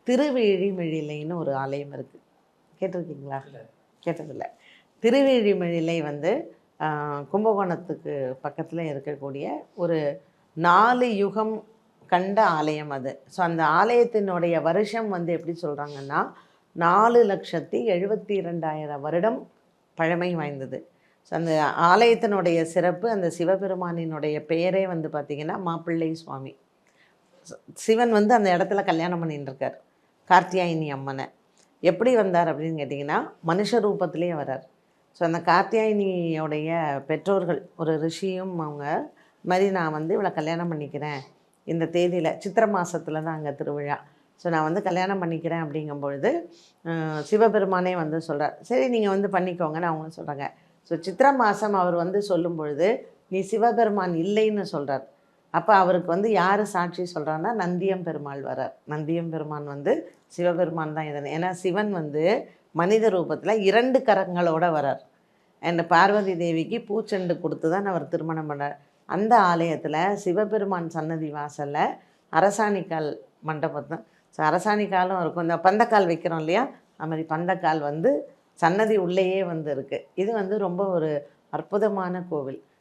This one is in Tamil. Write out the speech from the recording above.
திருவேழிமிழிலைன்னு ஒரு ஆலயம் இருக்குது. கேட்டிருக்கீங்களா? கேட்டதில்லை. திருவேழிமிழிலை வந்து கும்பகோணத்துக்கு பக்கத்தில் இருக்கக்கூடிய ஒரு 4 யுகம் கண்ட ஆலயம் அது. ஸோ அந்த ஆலயத்தினுடைய வருஷம் வந்து எப்படி சொல்கிறாங்கன்னா 4,72,000 வருடம் பழமை வாய்ந்தது. ஸோ அந்த ஆலயத்தினுடைய சிறப்பு, அந்த சிவபெருமானினுடைய பெயரே வந்து பார்த்திங்கன்னா மாப்பிள்ளை சுவாமி. சிவன் வந்து அந்த இடத்துல கல்யாணம் பண்ணிட்டு இருக்கார் கார்த்தியாயினி அம்மனை. எப்படி வந்தார் அப்படின்னு கேட்டிங்கன்னா மனுஷ ரூபத்திலேயே வரார். ஸோ அந்த கார்த்தியாயினியோடைய பெற்றோர்கள் ஒரு ரிஷியும் அவங்க மாதிரி நான் வந்து இவளை கல்யாணம் பண்ணிக்கிறேன் இந்த தேதியில், சித்திரை மாதத்தில் தான் அங்கே திருவிழா. ஸோ நான் வந்து கல்யாணம் பண்ணிக்கிறேன் அப்படிங்கும்பொழுது சிவபெருமானே வந்து சொல்கிறார், சரி நீங்கள் வந்து பண்ணிக்கோங்கன்னு அவங்க சொல்கிறாங்க. ஸோ சித்திரை மாதம் அவர் வந்து சொல்லும் பொழுது நீ சிவபெருமான் இல்லைன்னு சொல்கிறார். அப்போ அவருக்கு வந்து யார் சாட்சி சொல்கிறான்னா நந்தியம் பெருமாள் வரார். நந்தியம் பெருமான் வந்து சிவபெருமான் தான் இதனை, ஏன்னா சிவன் வந்து மனித ரூபத்தில் 2 கரங்களோடு வரார். அண்ட் பார்வதி தேவிக்கு பூச்செண்டு கொடுத்து தான் அவர் திருமணம் பண்ணார். அந்த ஆலயத்தில் சிவபெருமான் சன்னதி வாசலில் அரசாணிக்கால் மண்டபத்தை, ஸோ அரசாணிக்காலும் இருக்கும், இந்த பந்தக்கால் வைக்கிறோம் இல்லையா, அது மாதிரி பந்தக்கால் வந்து சன்னதி உள்ளேயே வந்து இருக்குது. இது வந்து ரொம்ப ஒரு அற்புதமான கோவில்.